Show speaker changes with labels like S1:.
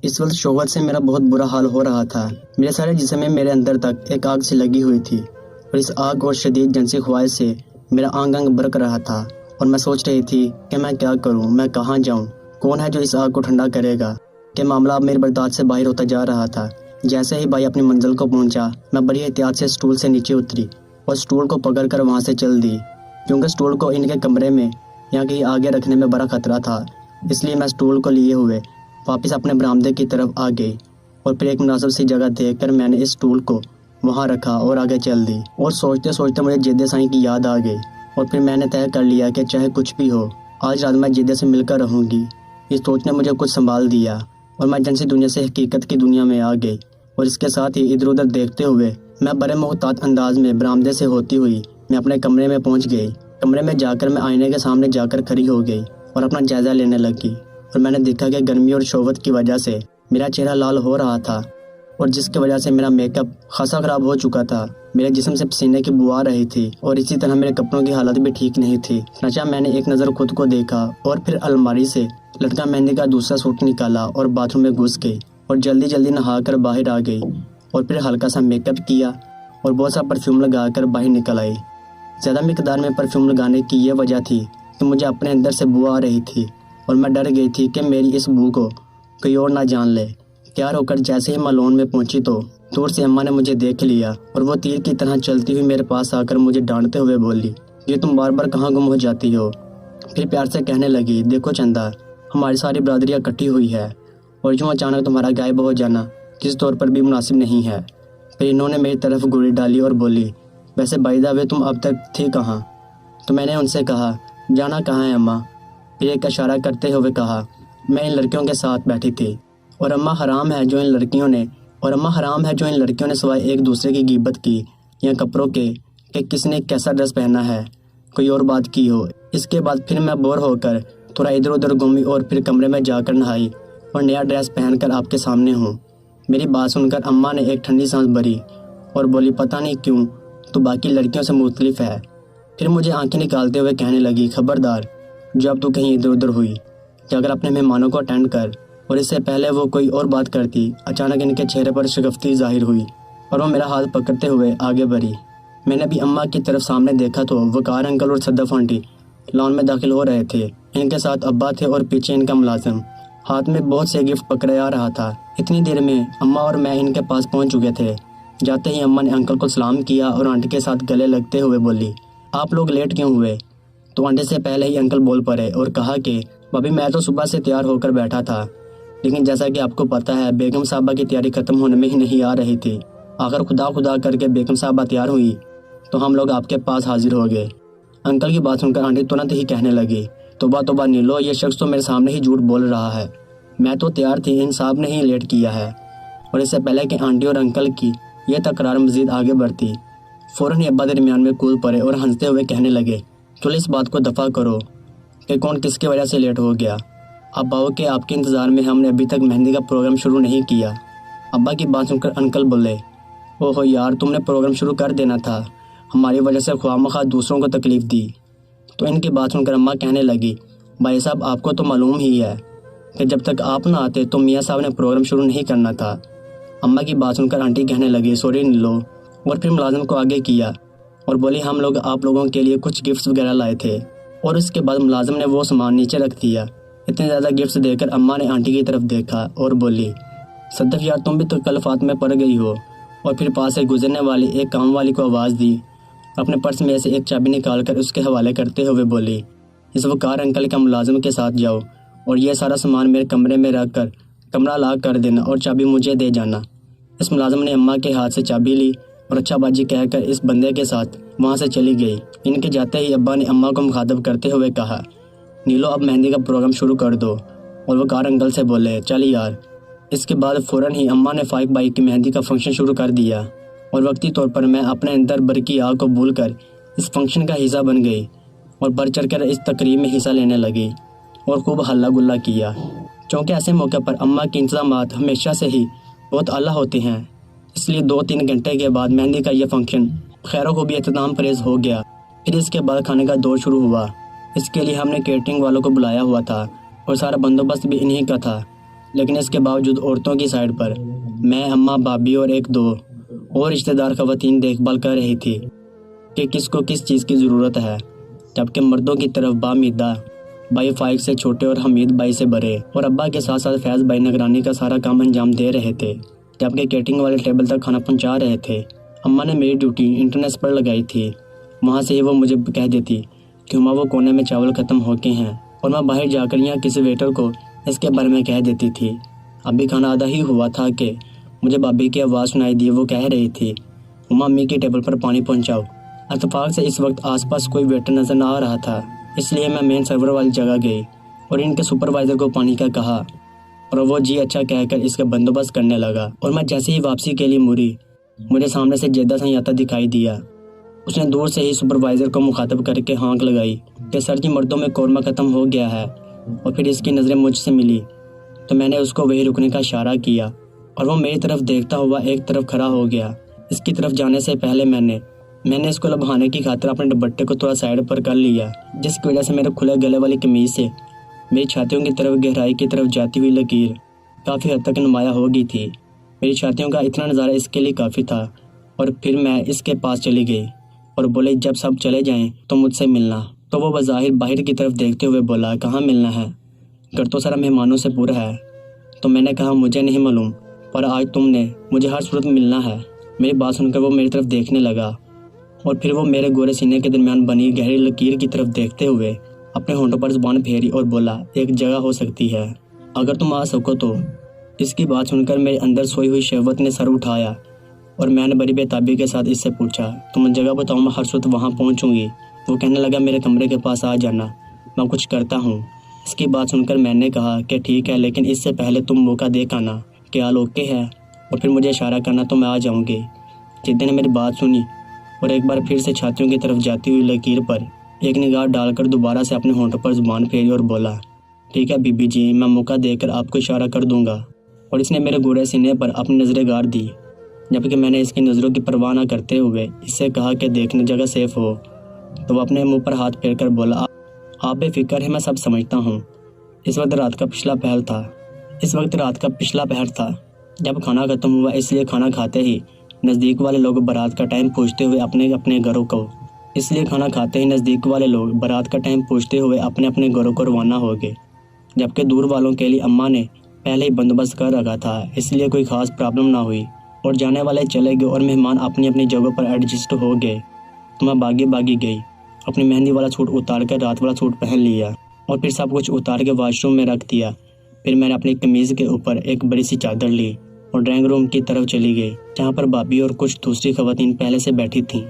S1: اس وقت شوہر سے میرا بہت برا حال ہو رہا تھا۔ میرے سارے جسم میں میرے اندر تک ایک آگ سی لگی ہوئی تھی اور اس آگ اور شدید جنسی خواہش سے میرا آنگ انگ برک رہا تھا اور میں سوچ رہی تھی کہ میں کیا کروں، میں کہاں جاؤں، کون ہے جو اس آگ کو ٹھنڈا کرے گا کہ معاملہ اب میری برداشت سے باہر ہوتا جا رہا تھا۔ جیسے ہی بھائی اپنی منزل کو پہنچا، میں بڑی احتیاط سے اسٹول سے نیچے اتری اور اسٹول کو پکڑ کر وہاں سے چل دی، کیونکہ اسٹول کو ان کے کمرے میں یا کہیں آگے رکھنے میں بڑا خطرہ تھا۔ اس لیے میں اسٹول کو لیے ہوئے واپس اپنے برآمدے کی طرف آ گئی اور پھر ایک مناسب سی جگہ دیکھ کر میں نے اس اسٹول کو وہاں رکھا اور آگے چل دی۔ اور سوچتے سوچتے مجھے جدے سائیں کی یاد آ گئی اور پھر میں نے طے کر لیا کہ چاہے کچھ بھی ہو، آج رات میں جدے سے مل کر رہوں گی۔ اس سوچ نے مجھے کچھ سنبھال دیا اور میں جنسی دنیا سے حقیقت کی دنیا میں آ گئی، اور اس کے ساتھ ہی ادھر ادھر دیکھتے ہوئے میں بڑے محتاط انداز میں برآمدے سے ہوتی ہوئی میں اپنے کمرے میں پہنچ گئی۔ کمرے میں جا کر میں آئینے کے سامنے جا کر کھڑی ہو گئی اور اپنا جائزہ لینے لگی، اور میں نے دیکھا کہ گرمی اور شہوت کی وجہ سے میرا چہرہ لال ہو رہا تھا، اور جس کی وجہ سے میرا میک اپ خاصا خراب ہو چکا تھا۔ میرے جسم سے پسینے کی بو آ رہی تھی اور اسی طرح میرے کپڑوں کی حالت بھی ٹھیک نہیں تھی۔ چنانچہ میں نے ایک نظر خود کو دیکھا اور پھر الماری سے لٹکا مہندی کا دوسرا سوٹ نکالا اور باتھ روم میں گھس گئی اور جلدی جلدی نہا کر باہر آ گئی، اور پھر ہلکا سا میک اپ کیا اور بہت سا پرفیوم لگا کر باہر نکل آئی۔ زیادہ مقدار میں پرفیوم لگانے کی یہ وجہ تھی کہ مجھے اپنے اندر سے بو آ رہی تھی اور میں ڈر گئی تھی کہ میری اس بو کو کوئی اور نہ جان لے۔ تیار ہو کر جیسے ہی میں لون میں پہنچی تو دور سے اماں نے مجھے دیکھ لیا اور وہ تیر کی طرح چلتی ہوئی میرے پاس آ کر مجھے ڈانٹتے ہوئے بولی، یہ تم بار بار کہاں گم ہو جاتی ہو؟ پھر پیار سے کہنے لگی، دیکھو چندا، ہماری ساری برادری اکٹھی ہوئی ہے اور یوں اچانک تمہارا غائب ہو جانا کس طور پر بھی مناسب نہیں ہے۔ پھر انہوں نے میری طرف گولی ڈالی اور بولی، ویسے بائی دا وے تم اب تک تھی کہاں؟ تو میں نے ان سے کہا، جانا کہاں ہے اماں؟ پھر ایک اشارہ کرتے ہوئے کہا، میں ان لڑکیوں کے ساتھ بیٹھی تھی، اور اماں حرام ہے جو ان لڑکیوں نے سوائے ایک دوسرے کی غیبت کی یا کپڑوں کے کہ کس نے کیسا ڈریس پہنا ہے کوئی اور بات کی ہو۔ اس کے بعد پھر میں بور ہو کر تھوڑا ادھر ادھر گھومی اور پھر کمرے میں جا کر نہائی اور نیا ڈریس پہن کر آپ کے سامنے ہوں۔ میری بات سن کر اماں نے ایک ٹھنڈی سانس بھری اور بولی، پتہ نہیں کیوں تو باقی لڑکیوں سے مختلف ہے۔ پھر مجھے آنکھیں نکالتے ہوئے کہنے لگی، خبردار جب تو کہیں ادھر ادھر ہوئی کہ اگر اپنے مہمانوں کو اٹینڈ کر۔ اور اس سے پہلے وہ کوئی اور بات کرتی، اچانک ان کے چہرے پر شگفتی ظاہر ہوئی اور وہ میرا ہاتھ پکڑتے ہوئے آگے بڑھی۔ میں نے بھی اماں کی طرف سامنے دیکھا تو وقار انکل اور صدف آنٹی لان میں داخل ہو رہے تھے، ان کے ساتھ ابا تھے اور پیچھے ان کا ملازم ہاتھ میں بہت سے گفٹ پکڑے آ رہا تھا۔ اتنی دیر میں اماں اور میں ان کے پاس پہنچ چکے تھے۔ جاتے ہی اماں نے انکل کو سلام کیا اور آنٹی کے ساتھ گلے لگتے ہوئے بولی، آپ لوگ لیٹ کیوں ہوئے؟ تو آنٹی سے پہلے ہی انکل بول پڑے اور کہا کہ بھابھی میں تو صبح سے تیار ہو کر بیٹھا تھا، لیکن جیسا کہ آپ کو پتہ ہے بیگم صاحبہ کی تیاری ختم ہونے میں ہی نہیں آ رہی تھی۔ آخر خدا کر کے بیگم صاحبہ تیار ہوئی تو ہم لوگ آپ کے پاس حاضر ہو گئے۔ انکل کی بات سن کر آنٹی ترنت ہی کہنے لگی، توبہ نیلو، یہ شخص تو میرے سامنے ہی جھوٹ بول رہا ہے، میں تو تیار تھی، ان صاحب نے ہی لیٹ کیا ہے۔ اور اس سے پہلے کہ آنٹی اور انکل کی یہ تکرار مزید آگے بڑھتی، فوراً ہی ابا درمیان میں کود پڑے اور ہنستے ہوئے کہنے لگے، چلو اس بات کو دفع کرو کہ کون کس کی وجہ سے لیٹ ہو گیا۔ ابا کہ آپ کے انتظار میں ہم نے ابھی تک مہندی کا پروگرام شروع نہیں کیا۔ ابا کی بات سن کر انکل بولے، اوہو یار، تم نے پروگرام شروع کر دینا تھا، ہماری وجہ سے خواہ دوسروں کو تکلیف دی۔ تو ان کی بات سن کر اماں کہنے لگی، بھائی صاحب آپ کو تو معلوم ہی ہے کہ جب تک آپ نہ آتے تو میاں صاحب نے پروگرام شروع نہیں کرنا تھا۔ اماں کی بات سن کر آنٹی کہنے لگی، سوری نیلو، اور پھر ملازم کو آگے کیا اور بولی، ہم لوگ آپ لوگوں کے لیے کچھ گفٹس وغیرہ لائے تھے۔ اور اس کے بعد ملازم نے وہ سامان نیچے رکھ دیا۔ اتنے زیادہ گفٹس دے کر اماں نے آنٹی کی طرف دیکھا اور بولی، صدف یار تم بھی تو کل فاتح میں پڑ گئی ہو۔ اور پھر پاس سے گزرنے والی ایک کام والی کو آواز دی، اپنے پرس میں سے ایک چابی نکال کر اس کے حوالے کرتے ہوئے بولی، اس وقار انکل کا ملازم کے ساتھ جاؤ اور یہ سارا سامان میرے کمرے میں رکھ کر کمرہ لاک کر دینا اور چابی مجھے دے جانا۔ اس ملازم نے اماں کے ہاتھ سے چابی لی اور اچھا باجی کہہ کر اس بندے کے ساتھ وہاں سے چلی گئی۔ ان کے جاتے ہی ابا نے اماں کو مخاطب کرتے ہوئے کہا، نیلو اب مہندی کا پروگرام شروع کر دو، اور وقار انکل سے بولے، چل یار۔ اس کے بعد فوراً ہی اماں نے فائق بائی کی مہندی کا فنکشن شروع کر دیا، اور وقتی طور پر میں اپنے اندر برقی آگ کو بھول کر اس فنکشن کا حصہ بن گئی اور بڑھ چڑھ کر اس تقریب میں حصہ لینے لگی اور خوب ہلا گلا کیا۔ چونکہ ایسے موقع پر اماں کے انتظامات ہمیشہ سے ہی بہت اعلیٰ ہوتے ہیں، اس لیے 2-3 گھنٹے کے بعد مہندی کا یہ فنکشن خیر و بھی اہتمام پریز ہو گیا۔ پھر اس کے بعد کھانے کا دور شروع ہوا۔ اس کے لیے ہم نے کیٹرنگ والوں کو بلایا ہوا تھا اور سارا بندوبست بھی انہی کا تھا۔ لیکن اس کے باوجود عورتوں کی سائڈ پر میں، اماں، بھابھی اور ایک دو اور رشتہ دار خواتین دیکھ بھال کر رہی تھی کہ کس کو کس چیز کی ضرورت ہے، جبکہ مردوں کی طرف بامیدہ بھائی فائق سے چھوٹے اور حمید بھائی سے بڑے اور ابا کے ساتھ ساتھ فیض بھائی نگرانی کا سارا کام انجام دے رہے تھے، جبکہ کیٹرنگ والے ٹیبل تک کھانا پہنچا رہے تھے۔ اماں نے میری ڈیوٹی انٹرنیٹ پر لگائی تھی، وہاں سے ہی وہ مجھے کہہ دیتی کہ ہما وہ کونے میں چاول ختم ہو کے ہیں، اور میں باہر جا کر یہاں کسی ویٹر کو اس کے بارے میں کہہ دیتی تھی۔ ابھی کھانا آدھا ہی ہوا تھا کہ مجھے بھابھی کی آواز سنائی دی، وہ کہہ رہی تھی ہما امی کی ٹیبل پر پانی پہنچاؤ۔ اتفاق سے اس وقت آس پاس کوئی ویٹر نظر نہ آ رہا تھا، اس لیے میں مین سرور والی جگہ گئی اور ان کے سپروائزر کو پانی کا کہا، اور وہ جی اچھا کہہ کر اس کا بندوبست کرنے لگا۔ اور میں جیسے ہی واپسی کے لیے مڑی، مجھے سامنے سے جیدہ سنگھ دکھائی دیا۔ اس نے دور سے ہی سپروائزر کو مخاطب کر کے ہانک لگائی کہ سر جی مردوں میں قورمہ ختم ہو گیا ہے، اور پھر اس کی نظریں مجھ سے ملی تو میں نے اس کو وہی رکنے کا اشارہ کیا، اور وہ میری طرف دیکھتا ہوا ایک طرف کھڑا ہو گیا۔ اس کی طرف جانے سے پہلے میں نے اس کو لبھانے کی خاطر اپنے دوپٹے کو تھوڑا سائڈ پر کر لیا، جس کی وجہ سے میرے کھلے گلے والی قمیض سے میری چھاتیوں کی طرف گہرائی کی طرف جاتی ہوئی لکیر کافی حد تک نمایاں ہو گئی تھی۔ میری چھاتیوں کا اتنا نظارہ اس کے لیے کافی تھا، اور پھر میں اس کے پاس چلی گئی اور بولے جب سب چلے جائیں تو مجھ سے ملنا۔ تو وہ بظاہر باہر کی طرف دیکھتے ہوئے بولا کہاں ملنا ہے، گھر تو سارا مہمانوں سے پورا ہے۔ تو میں نے کہا مجھے نہیں معلوم، پر آج تم نے مجھے ہر صورت ملنا ہے۔ میری بات سن کر وہ میری طرف دیکھنے لگا، اور پھر وہ میرے گورے سینے کے درمیان بنی گہری لکیر کی طرف دیکھتے ہوئے اپنے ہونٹوں پر زبان پھیری اور بولا ایک جگہ ہو سکتی ہے اگر تم آ سکو تو۔ اس کی بات سن کر میرے اندر سوئی ہوئی شہوت نے سر اٹھایا، اور میں نے بڑی بے تابی کے ساتھ اس سے پوچھا تم جگہ بتاؤ، میں ہر صورت وہاں پہنچوں گی۔ وہ کہنے لگا میرے کمرے کے پاس آ جانا، میں کچھ کرتا ہوں۔ اس کی بات سن کر میں نے کہا کہ ٹھیک ہے، لیکن اس سے پہلے تم موقع دیکھ آنا کہ آل اوکے ہے، اور پھر مجھے اشارہ کرنا تو میں آ جاؤں گی۔ جدے نے میری بات سنی اور ایک بار پھر سے چھاتیوں کی طرف جاتی ہوئی لکیر پر ایک نگاہ ڈال کر دوبارہ سے اپنے ہونٹوں پر زبان پھیری اور بولا ٹھیک ہے بی بی جی، میں موقع دے کر آپ کو اشارہ کر دوں گا۔ اور اس نے میرے گورے سینے پر اپنی نظریں گار دی، جبکہ میں نے اس کی نظروں کی پرواہ نہ کرتے ہوئے اس سے کہا کہ دیکھنے جگہ سیف ہو۔ تو وہ اپنے منہ پر ہاتھ پھیر کر بولا آپ بے فکر ہے، میں سب سمجھتا ہوں۔ اس وقت رات کا پچھلا پہر تھا جب کھانا ختم ہوا، اس لیے کھانا کھاتے ہی نزدیک والے لوگ بارات کا ٹائم پوچھتے ہوئے اپنے اپنے گھروں کو روانہ ہو گئے، جبکہ دور والوں کے لیے اماں نے پہلے ہی بندوبست کر رکھا تھا، اس لیے کوئی خاص پرابلم نہ ہوئی، اور جانے والے چلے گئے اور مہمان اپنی اپنی جگہوں پر ایڈجسٹ ہو گئے۔ تو میں باغی گئی، اپنی مہندی والا سوٹ اتار کر رات والا سوٹ پہن لیا، اور پھر سب کچھ اتار کے واش روم میں رکھ دیا۔ پھر میں نے اپنی قمیض کے اوپر ایک بڑی سی چادر لی اور ڈرائنگ روم کی طرف چلی گئی، جہاں پر بھابھی اور کچھ دوسری خواتین پہلے سے بیٹھی تھیں۔